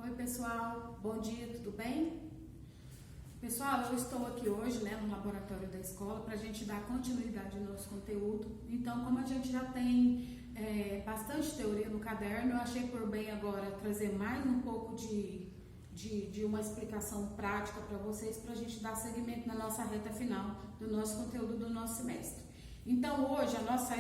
Oi pessoal, bom dia, tudo bem? Pessoal, eu estou aqui hoje no laboratório da escola para a gente dar continuidade ao nosso conteúdo. Então, como a gente já tem bastante teoria no caderno, eu achei por bem agora trazer mais um pouco de uma explicação prática para vocês, para a gente dar seguimento na nossa reta final do nosso conteúdo do nosso semestre. Então, hoje,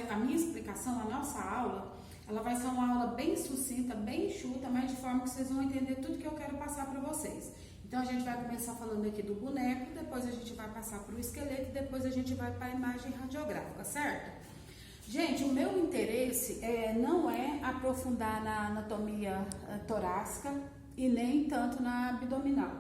a minha explicação, a nossa aula, ela vai ser uma aula bem sucinta, bem enxuta, mas de forma que vocês vão entender tudo que eu quero passar para vocês. Então, a gente vai começar falando aqui do boneco, depois a gente vai passar para o esqueleto e depois a gente vai para a imagem radiográfica, certo? Gente, o meu interesse não é aprofundar na anatomia torácica e nem tanto na abdominal.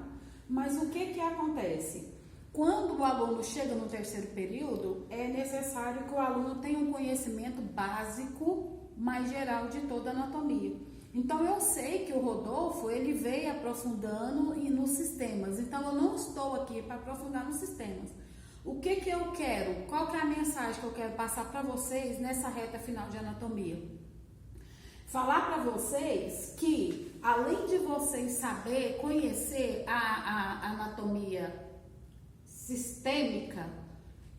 Mas o que acontece? Quando o aluno chega no terceiro período, é necessário que o aluno tenha um conhecimento básico, mais geral de toda a anatomia. Então, eu sei que o Rodolfo, ele veio aprofundando nos sistemas. Então, eu não estou aqui para aprofundar nos sistemas. O que eu quero? Qual que é a mensagem que eu quero passar para vocês nessa reta final de anatomia? Falar para vocês que, além de vocês saber, conhecer a anatomia sistêmica,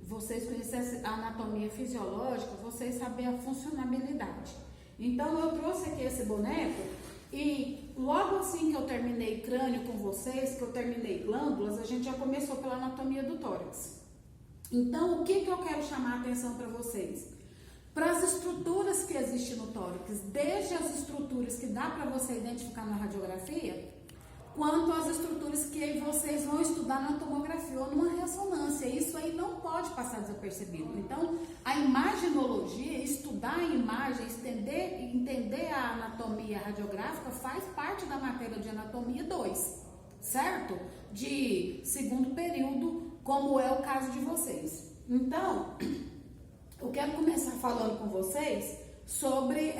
vocês conhecerem a anatomia fisiológica, vocês saberem a funcionalidade. Então, eu trouxe aqui esse boneco e logo assim que eu terminei crânio com vocês, que eu terminei glândulas, a gente já começou pela anatomia do tórax. Então, o que eu quero chamar a atenção para vocês? Para as estruturas que existem no tórax, desde as estruturas que dá para você identificar na radiografia, quanto às estruturas que vocês vão estudar na tomografia ou numa ressonância. Isso aí não pode passar desapercebido. Então, a imaginologia, estudar a imagem, entender a anatomia radiográfica faz parte da matéria de anatomia 2, certo? De segundo período, como é o caso de vocês. Então, eu quero começar falando com vocês sobre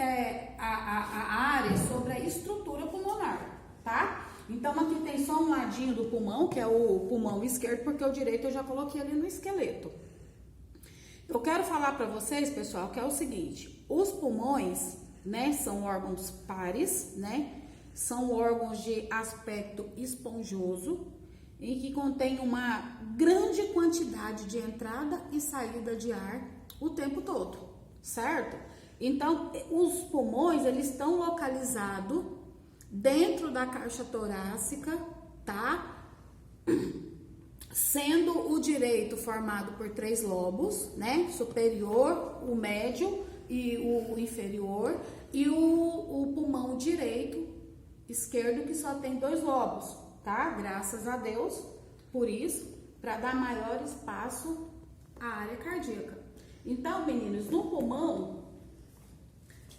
a área, sobre a estrutura pulmonar, tá? Então, aqui tem só um ladinho do pulmão, que é o pulmão esquerdo, porque o direito eu já coloquei ali no esqueleto. Eu quero falar para vocês, pessoal, que é o seguinte: os pulmões, são órgãos pares, são órgãos de aspecto esponjoso e que contém uma grande quantidade de entrada e saída de ar o tempo todo, certo? Então, os pulmões, eles estão localizados dentro da caixa torácica, tá? Sendo o direito formado por 3 lobos, superior, o médio e o inferior, e o pulmão direito, esquerdo, que só tem 2 lobos, tá? Graças a Deus por isso, para dar maior espaço à área cardíaca. Então, meninos, no pulmão,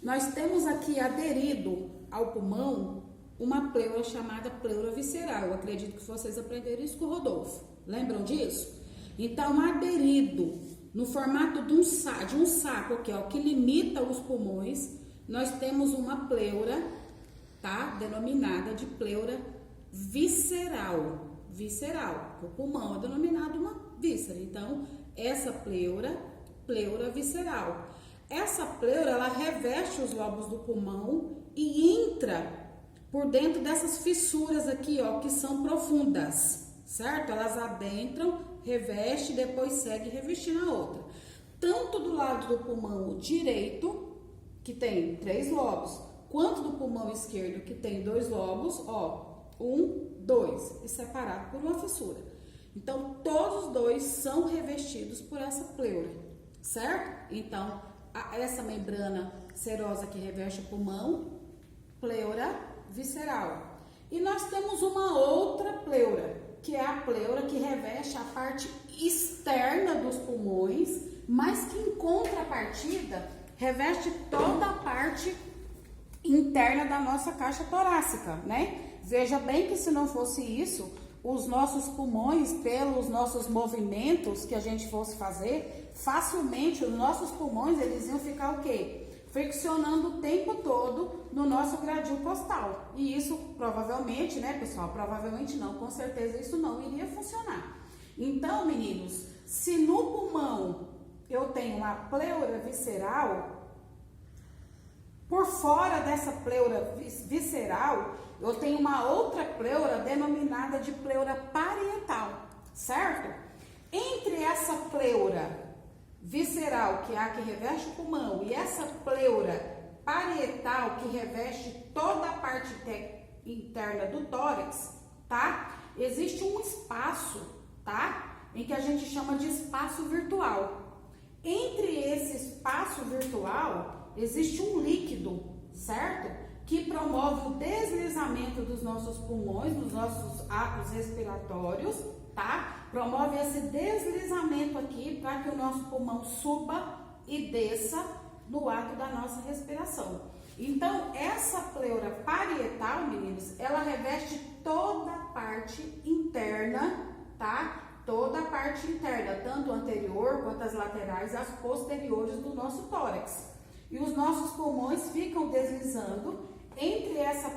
nós temos aqui aderido ao pulmão uma pleura chamada pleura visceral. Eu acredito que vocês aprenderam isso com o Rodolfo. Lembram disso? Então, aderido no formato de um saco aqui, que limita os pulmões, nós temos uma pleura, tá? Denominada de pleura visceral. Visceral. O pulmão é denominado uma víscera. Então, essa pleura visceral. Essa pleura, ela reveste os lobos do pulmão e entra por dentro dessas fissuras aqui, que são profundas, certo? Elas adentram, reveste e depois segue revestindo a outra. Tanto do lado do pulmão direito, que tem 3 lobos, quanto do pulmão esquerdo, que tem 2 lobos, 1, 2, e separado por uma fissura. Então, todos os 2 são revestidos por essa pleura, certo? Então, essa membrana serosa que reveste o pulmão, pleura visceral. E nós temos uma outra pleura, que é a pleura que reveste a parte externa dos pulmões, mas que em contrapartida reveste toda a parte interna da nossa caixa torácica, Veja bem que se não fosse isso, os nossos pulmões, pelos nossos movimentos que a gente fosse fazer, facilmente os nossos pulmões, eles iam ficar o quê? Friccionando o tempo todo no nosso gradil costal. E isso provavelmente, pessoal? Provavelmente não, com certeza isso não iria funcionar. Então, meninos, se no pulmão eu tenho uma pleura visceral, Por fora dessa pleura visceral, eu tenho uma outra pleura denominada de pleura parietal, certo? Entre essa pleura visceral, que é a que reveste o pulmão, e essa pleura parietal, que reveste toda a parte interna do tórax, tá? Existe um espaço, tá? Em que a gente chama de espaço virtual. Entre esse espaço virtual, existe um líquido, certo? Que promove o deslizamento dos nossos pulmões, dos nossos atos respiratórios, tá? Promove esse deslizamento aqui para que o nosso pulmão suba e desça no ato da nossa respiração. Então, essa pleura parietal, meninos, ela reveste toda a parte interna, tá? Toda a parte interna, tanto anterior quanto as laterais, as posteriores do nosso tórax. E os nossos pulmões ficam deslizando entre essa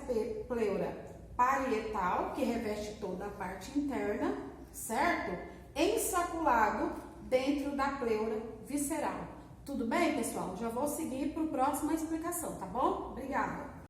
pleura parietal, que reveste toda a parte interna, certo? Ensaculado dentro da pleura visceral. Tudo bem, pessoal? Já vou seguir para a próxima explicação, tá bom? Obrigada!